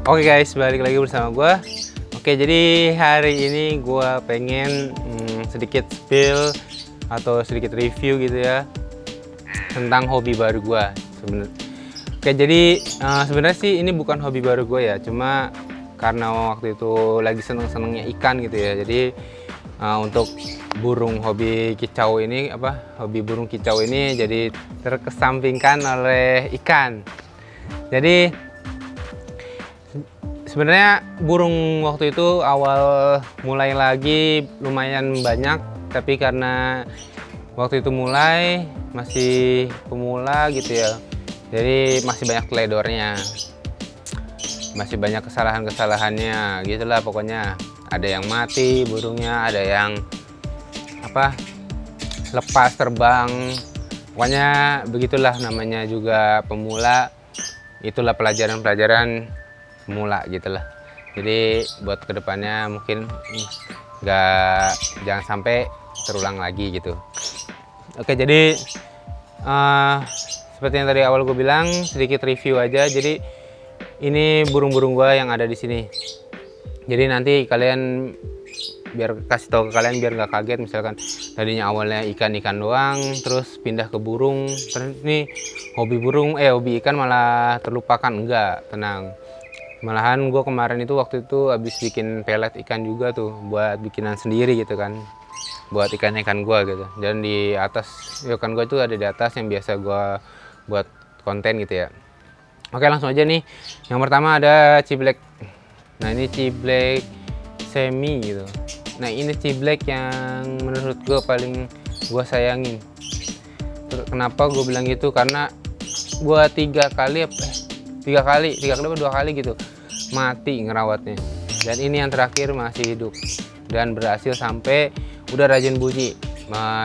Oke guys, balik lagi bersama gue. Oke, jadi hari ini gue pengen sedikit spill atau sedikit review gitu ya tentang hobi baru gue sebenarnya. Oke, jadi sebenarnya sih ini bukan hobi baru gue ya, cuma karena waktu itu lagi seneng-senengnya ikan gitu ya. Jadi untuk hobi burung kicau ini jadi terkesampingkan oleh ikan. Jadi sebenarnya burung waktu itu awal mulai lagi lumayan banyak, tapi karena waktu itu mulai masih pemula gitu ya, jadi masih banyak teledornya, masih banyak kesalahannya gitulah pokoknya. Ada yang mati burungnya, ada yang lepas terbang, pokoknya begitulah, namanya juga pemula, itulah pelajaran pemula gitulah. Jadi buat kedepannya mungkin jangan sampai terulang lagi gitu. Oke, jadi seperti yang tadi awal gue bilang, sedikit review aja. Jadi ini burung-burung gue yang ada di sini. Jadi nanti kalian, biar kasih tahu ke kalian biar nggak kaget, misalkan tadinya awalnya ikan doang terus pindah ke burung, terus ini hobi ikan malah terlupakan. Enggak, tenang. Malahan gue kemarin itu waktu itu habis bikin pelet ikan juga tuh, buat bikinan sendiri gitu kan, buat ikan-ikan gue gitu. Dan di atas ikan gue itu ada di atas yang biasa gue buat konten gitu ya. Oke, langsung aja nih. Yang pertama ada ciblek. Nah, ini ciblek semi gitu. Nah, ini ciblek yang menurut gue paling gue sayangin. Kenapa gue bilang gitu? Karena gue tiga kali dua kali gitu mati ngerawatnya, dan ini yang terakhir masih hidup dan berhasil sampai udah rajin bunyi.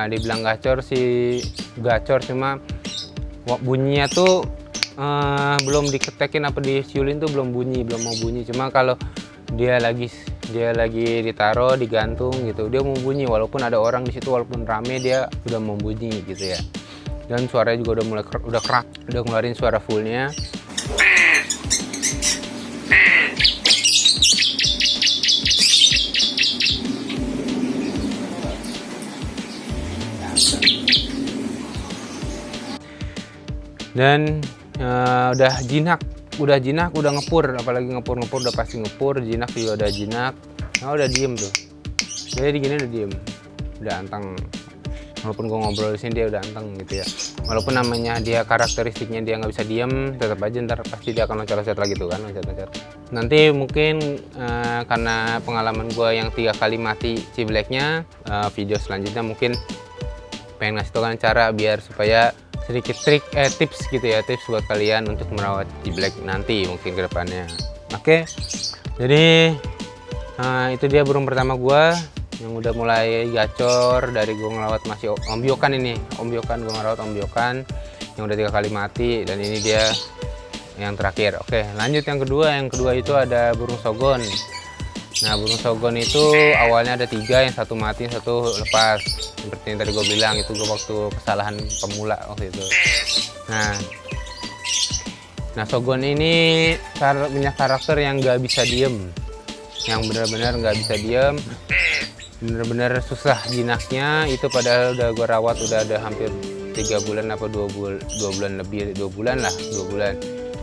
Dibilang gacor sih gacor, cuma bunyinya tuh belum diketekin apa disiulin tuh belum mau bunyi. Cuma kalau dia lagi ditaruh digantung gitu, dia mau bunyi, walaupun ada orang di situ, walaupun rame dia udah mau bunyi gitu ya. Dan suaranya juga udah kerak, udah ngeluarin suara fullnya. Dan udah jinak, udah ngepur, apalagi ngepur udah pasti ngepur, jinak juga udah jinak. Nah, udah diem tuh, jadi gini udah diem, udah anteng. Walaupun gue ngobrol di sini dia udah anteng gitu ya. Walaupun namanya dia karakteristiknya dia nggak bisa diem, tetap aja ntar pasti dia akan loncat-loncat lagi tuh kan, loncat-loncat. Nanti mungkin karena pengalaman gue yang 3 kali mati cibleknya, video selanjutnya mungkin pengen ngasih tau kan cara biar supaya sedikit tips gitu ya, tips buat kalian untuk merawat ciblek nanti mungkin ke depannya. Oke, jadi itu dia burung pertama gua yang udah mulai gacor dari gua ngelawat masih ombyokan. Gue ngerawat ombyokan yang udah 3 kali mati, dan ini dia yang terakhir. Oke, lanjut yang kedua itu ada burung sogon. Nah, burung sogon itu awalnya ada 3, yang satu mati, yang satu lepas. Seperti yang tadi gue bilang, itu gue waktu kesalahan pemula waktu itu. Nah sogon ini punya karakter yang gak bisa diem, yang benar-benar gak bisa diem, bener-bener susah jinaknya. Itu padahal udah gue rawat udah ada hampir 3 bulan apa 2 bulan lebih, 2 bulan lah, 2 bulan.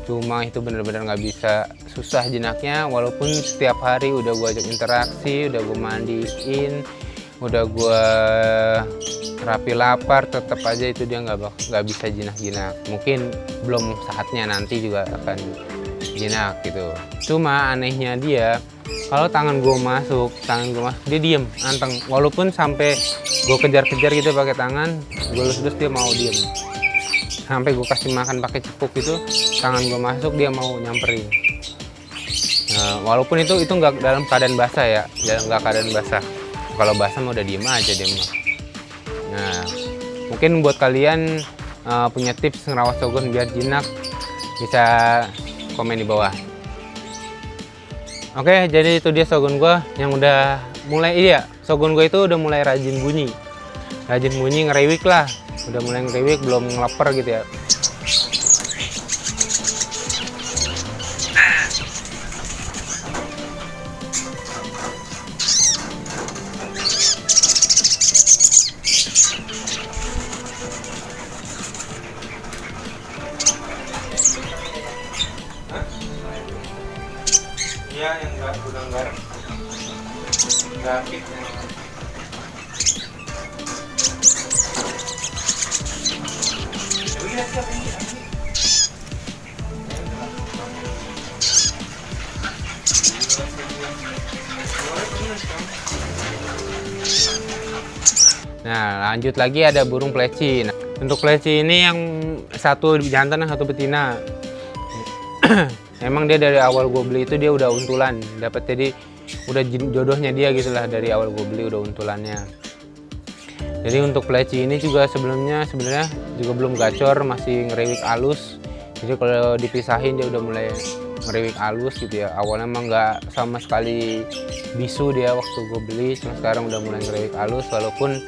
Cuma itu bener-bener nggak bisa, susah jinaknya. Walaupun setiap hari udah gue ajak interaksi, udah gue mandiin, udah gue terapi lapar, tetap aja itu dia nggak bisa jinak-jinak. Mungkin belum saatnya, nanti juga akan jinak gitu. Cuma anehnya dia, kalau tangan gue masuk dia diem, anteng. Walaupun sampai gue kejar-kejar gitu pakai tangan, gue lus-lus dia mau diem. Sampai gue kasih makan pakai cepuk gitu, tangan gue masuk dia mau nyamperin. Nah, walaupun itu nggak dalam keadaan basah ya, nggak keadaan basah. Kalau basah mah udah diem aja dia mah. Nah, mungkin buat kalian punya tips ngerawat sogon biar jinak, bisa komen di bawah. Oke, jadi itu dia sogon gue yang udah mulai, sogon gue itu udah mulai rajin bunyi, ngeriwik lah. Udah mulai ngeriwik, belum ngeleper gitu ya. Iya, yang gudang garam. Grafik. Nah, lanjut lagi ada burung pleci. Nah, untuk pleci ini yang satu jantan, yang satu betina. Emang dia dari awal gue beli itu dia udah untulan, dapat, jadi udah jodohnya dia gitulah, dari awal gue beli udah untulannya. Jadi untuk pleci ini juga sebenarnya juga belum gacor, masih ngeriwik halus. Jadi kalau dipisahin dia udah mulai ngeriwik halus gitu ya. Awalnya emang nggak sama sekali bisu dia waktu gue beli, cuma sekarang udah mulai ngeriwik halus, walaupun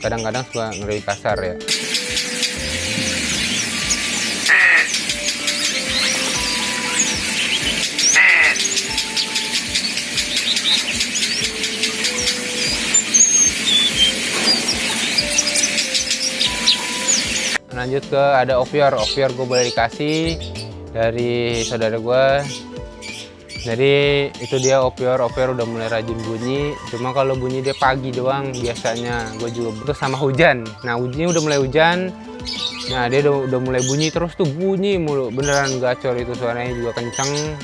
kadang-kadang suka ngeriwik kasar ya. Lanjut ke ada opior gue boleh dikasih dari saudara gue. Jadi itu dia opior udah mulai rajin bunyi, cuma kalau bunyi dia pagi doang biasanya. Gue juga terus sama hujan. Nah udah mulai hujan, nah dia udah mulai bunyi terus tuh, bunyi mulu, beneran gacor itu, suaranya juga kenceng.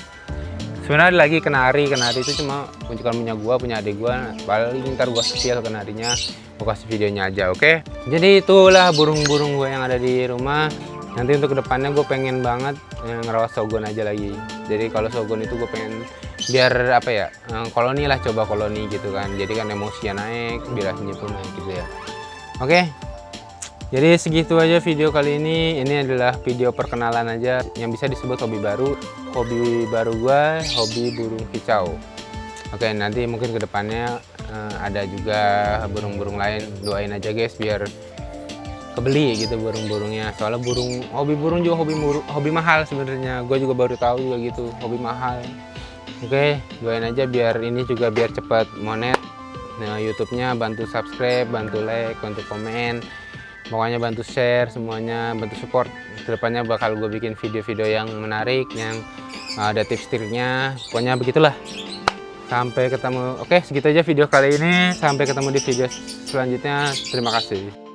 Sebenarnya ada lagi kenari itu cuma bukan punya gue, punya adik gue. Paling ntar gue setel kenarinya, gue kasih videonya aja, oke? Jadi itulah burung-burung gue yang ada di rumah. Nanti untuk kedepannya gue pengen banget ngerawat sogon aja lagi. Jadi kalau sogon itu gue pengen biar apa ya, koloni lah, coba koloni gitu kan. Jadi kan emosinya naik, birasinya pun naik gitu ya. Oke, jadi segitu aja video kali ini. Ini adalah video perkenalan aja yang bisa disebut hobi baru. Hobi baru gue, hobi burung kicau. Oke, nanti mungkin kedepannya ada juga burung-burung lain. Doain aja guys biar kebeli gitu burung-burungnya. Soalnya hobi burung juga hobi mahal sebenarnya. Gue juga baru tahu juga gitu, hobi mahal. Oke, doain aja biar ini juga biar cepat monet. Nah, YouTube-nya bantu subscribe, bantu like, bantu komen. Pokoknya bantu share semuanya, bantu support. Kedepannya bakal gue bikin video-video yang menarik, yang ada tips-triknya. Pokoknya begitulah. Sampai ketemu. Oke, segitu aja video kali ini. Sampai ketemu di video selanjutnya. Terima kasih.